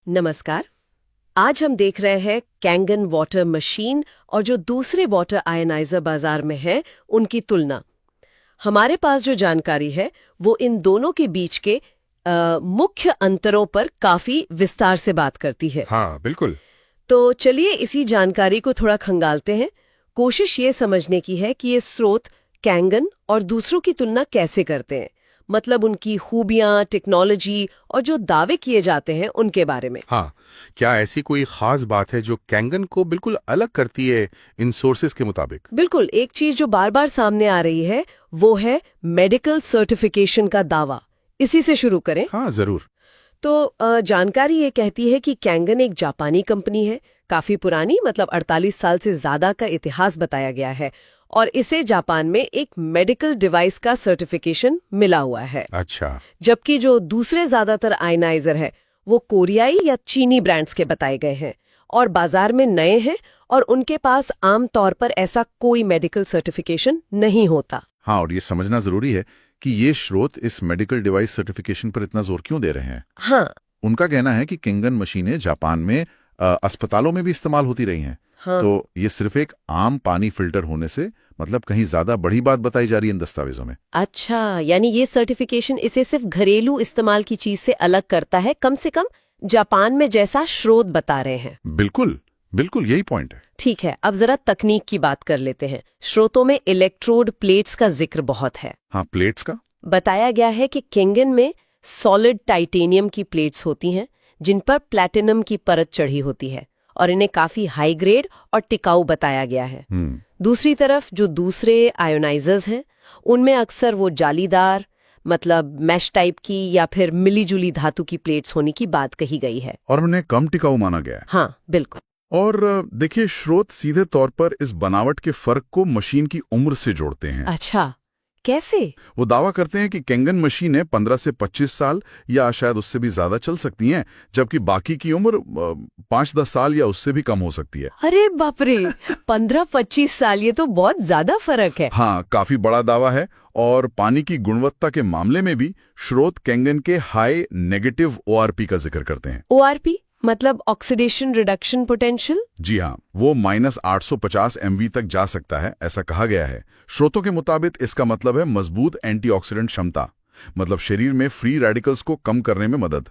नमस्कार। आज हम देख रहे हैं कैंगन वाटर मशीन और जो दूसरे वाटर आयनाइजर बाजार में है उनकी तुलना। हमारे पास जो जानकारी है वो इन दोनों के बीच के मुख्य अंतरों पर काफी विस्तार से बात करती है। हाँ, बिल्कुल। तो चलिए इसी जानकारी को थोड़ा खंगालते हैं। कोशिश ये समझने की है कि ये स्रोत कैंगन और दूसरों की तुलना कैसे करते हैं, मतलब उनकी खूबियां, टेक्नोलॉजी और जो दावे किए जाते हैं उनके बारे में। हाँ, क्या ऐसी कोई खास बात है जो कैंगन को बिल्कुल अलग करती है इन सोर्सेज के मुताबिक? बिल्कुल, एक चीज जो बार बार सामने आ रही है वो है मेडिकल सर्टिफिकेशन का दावा। इसी से शुरू करें। हाँ, जरूर। तो जानकारी ये कहती है कि कैंगन एक जापानी कंपनी है, काफी पुरानी, मतलब 48 साल से ज्यादा का इतिहास बताया गया है, और इसे जापान में एक मेडिकल डिवाइस का सर्टिफिकेशन मिला हुआ है। अच्छा। जबकि जो दूसरे ज्यादातर आयनाइजर है वो कोरियाई या चीनी ब्रांड्स के बताए गए हैं और बाजार में नए हैं, और उनके पास आमतौर पर ऐसा कोई मेडिकल सर्टिफिकेशन नहीं होता। हाँ, और ये समझना जरूरी है कि ये स्रोत इस मेडिकल डिवाइस सर्टिफिकेशन पर इतना जोर क्यों दे रहे हैं। हाँ। उनका कहना है कि कैंगन मशीनें जापान में अस्पतालों में भी इस्तेमाल होती रही हैं। हाँ। तो ये सिर्फ एक आम पानी फिल्टर होने से मतलब कहीं ज्यादा बड़ी बात बताई जा रही है इन दस्तावेजों में। अच्छा, यानी ये सर्टिफिकेशन इसे सिर्फ घरेलू इस्तेमाल की चीज से अलग करता है, कम से कम जापान में, जैसा स्रोत बता रहे हैं। बिल्कुल बिल्कुल, यही पॉइंट है। ठीक है, अब जरा तकनीक की बात कर लेते हैं। स्रोतों में इलेक्ट्रोड प्लेट्स का जिक्र बहुत है। हाँ, प्लेट्स का बताया गया है कि कैंगन में सॉलिड टाइटेनियम की प्लेट्स होती हैं जिन पर प्लैटिनम की परत चढ़ी होती है, और इन्हें काफी हाई ग्रेड और टिकाऊ बताया गया है। दूसरी तरफ जो दूसरे आयोनाइजर्स हैं उनमें अक्सर वो जालीदार, मतलब मैश टाइप की या फिर मिलीजुली धातु की प्लेट्स होने की बात कही गई है, और उन्हें कम टिकाऊ माना गया है। हाँ बिल्कुल। और देखिए, स्रोत सीधे तौर पर इस बनावट के फर्क को मशीन की उम्र से जोड़ते हैं। अच्छा, कैसे? वो दावा करते हैं कि कैंगन मशीनें 15 से 25 साल या शायद उससे भी ज्यादा चल सकती हैं, जबकि बाकी की उम्र 5-10 साल या उससे भी कम हो सकती है। अरे बाप रे, 15-25 साल, ये तो बहुत ज्यादा फर्क है। हाँ, काफी बड़ा दावा है। और पानी की गुणवत्ता के मामले में भी स्रोत कैंगन के हाई नेगेटिव ओआरपी का जिक्र करते हैं। ओआरपी मतलब ऑक्सीडेशन रिडक्शन पोटेंशियल? जी हाँ, वो -850 MV तक जा सकता है, ऐसा कहा गया है। स्रोतों के मुताबिक इसका मतलब है मजबूत एंटीऑक्सीडेंट क्षमता, मतलब शरीर में फ्री रेडिकल्स को कम करने में मदद।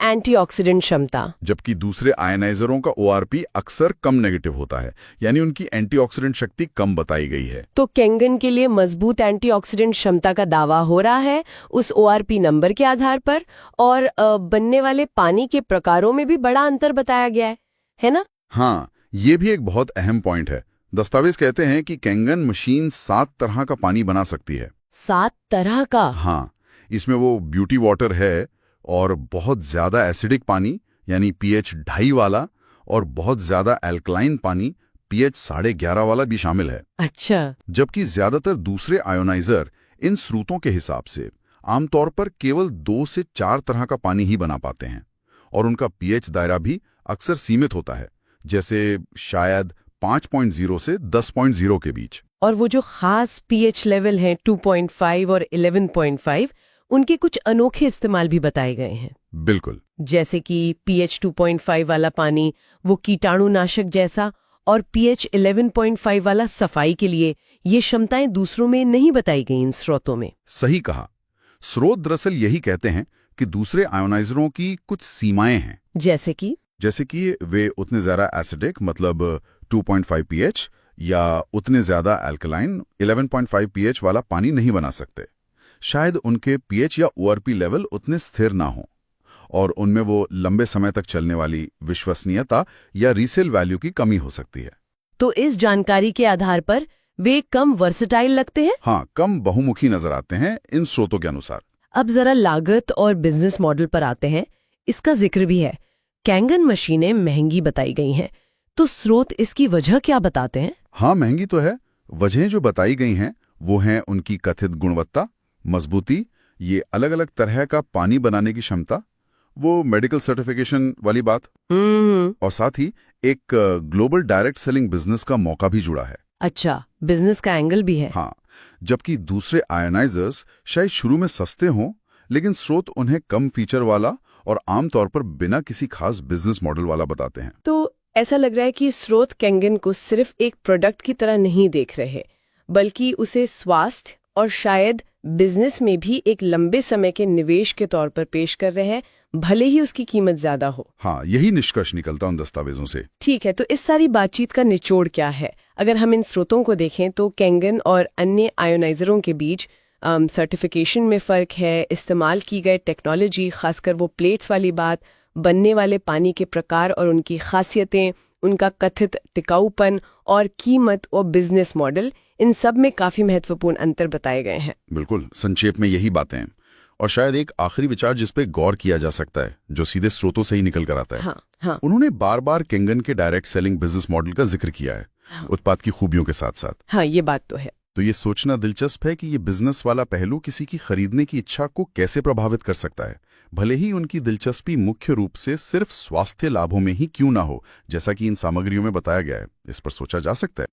एंटीऑक्सीडेंट क्षमता। जबकि दूसरे आयनाइजरों का ओआरपी अक्सर कम नेगेटिव होता है, यानी उनकी एंटीऑक्सीडेंट शक्ति कम बताई गई है। तो कैंगन के लिए मजबूत एंटीऑक्सीडेंट क्षमता का दावा हो रहा है उस ओआरपी नंबर के आधार पर, और बनने वाले पानी के प्रकारों में भी बड़ा अंतर बताया गया है ना? हाँ, ये भी एक बहुत अहम पॉइंट है। दस्तावेज कहते हैं कि कैंगन मशीन 7 तरह का पानी बना सकती है। 7 तरह का? हाँ, इसमें वो ब्यूटी वाटर है, और बहुत ज्यादा एसिडिक पानी यानी pH 2.5 वाला, और बहुत ज्यादा एल्कलाइन पानी pH 11.5 वाला भी शामिल है। अच्छा। जबकि ज्यादातर दूसरे आयोनाइजर इन स्रोतों के हिसाब से आमतौर पर केवल 2 से 4 तरह का पानी ही बना पाते हैं, और उनका pH दायरा भी अक्सर सीमित होता है, जैसे शायद 5.0 से 10.0 के बीच। और वो जो खास pH लेवल हैं 2.5 और 11.5, उनके कुछ अनोखे इस्तेमाल भी बताए गए हैं। बिल्कुल। जैसे कि pH 2.5 वाला पानी वो कीटाणुनाशक जैसा, और pH 11.5 वाला सफाई के लिए। ये क्षमताएं दूसरों में नहीं बताई गई इन स्रोतों में। सही कहा। स्रोत दरअसल यही कहते हैं कि दूसरे आयोनाइजरों की कुछ सीमाएं हैं। जैसे कि वे उतने ज्यादा एसिडिक, मतलब 2.5 pH, या उतने ज्यादा अल्कलाइन 11.5 pH वाला पानी नहीं बना सकते। शायद उनके pH या ORP लेवल उतने स्थिर ना हो, और उनमें वो लंबे समय तक चलने वाली विश्वसनीयता या रीसेल वैल्यू की कमी हो सकती है। तो इस जानकारी के आधार पर वे कम वर्सेटाइल लगते हैं? हाँ, कम बहुमुखी नजर आते हैं इन स्रोतों के अनुसार। अब जरा लागत और बिजनेस मॉडल पर आते हैं। इसका जिक्र भी है। कैंगन मशीनें महंगी बताई गई हैं, तो स्रोत इसकी वजह क्या बताते हैं? हाँ, महंगी तो है। वजहें जो बताई गई हैं वो हैं उनकी कथित गुणवत्ता, मजबूती, ये अलग अलग तरह का पानी बनाने की क्षमता, वो मेडिकल सर्टिफिकेशन वाली बात, और साथ ही एक ग्लोबल डायरेक्ट सेलिंग बिजनेस का मौका भी जुड़ा है। अच्छा, बिजनेस का एंगल भी है। हाँ, जबकि दूसरे आयोनाइजर्स शायद शुरू में सस्ते हों, लेकिन स्रोत उन्हें कम फीचर वाला और आमतौर पर बिना किसी खास बिजनेस मॉडल वाला बताते हैं। तो ऐसा लग रहा है कि स्रोत कैंगन को सिर्फ एक प्रोडक्ट की तरह नहीं देख रहे, बल्कि उसे स्वास्थ्य और शायद बिजनेस में भी एक लंबे समय के निवेश के तौर पर पेश कर रहे हैं, भले ही उसकी कीमत ज्यादा हो। हाँ, यही निष्कर्ष निकलता उन दस्तावेजों से। ठीक है, तो इस सारी बातचीत का निचोड़ क्या है? अगर हम इन स्रोतों को देखें तो कैंगन और अन्य आयोनाइजरों के बीच सर्टिफिकेशन में फ़र्क है, इस्तेमाल की गई टेक्नोलॉजी, खासकर वो प्लेट्स वाली बात, बनने वाले पानी के प्रकार और उनकी खासियतें, उनका कथित टिकाऊपन और कीमत और बिजनेस मॉडल, इन सब में काफ़ी महत्वपूर्ण अंतर बताए गए हैं। बिल्कुल, संक्षेप में यही बातें हैं। और शायद एक आखिरी विचार जिस पे गौर किया जा सकता है, जो सीधे स्रोतों से ही निकल कर आता है। हाँ। उन्होंने बार बार कैंगन के डायरेक्ट सेलिंग बिजनेस मॉडल का जिक्र किया है, उत्पाद की खूबियों के साथ साथ। हाँ, ये बात तो है। तो ये सोचना दिलचस्प है कि ये बिजनेस वाला पहलू किसी की खरीदने की इच्छा को कैसे प्रभावित कर सकता है, भले ही उनकी दिलचस्पी मुख्य रूप से सिर्फ स्वास्थ्य लाभों में ही क्यों ना हो, जैसा कि इन सामग्रियों में बताया गया है। इस पर सोचा जा सकता है।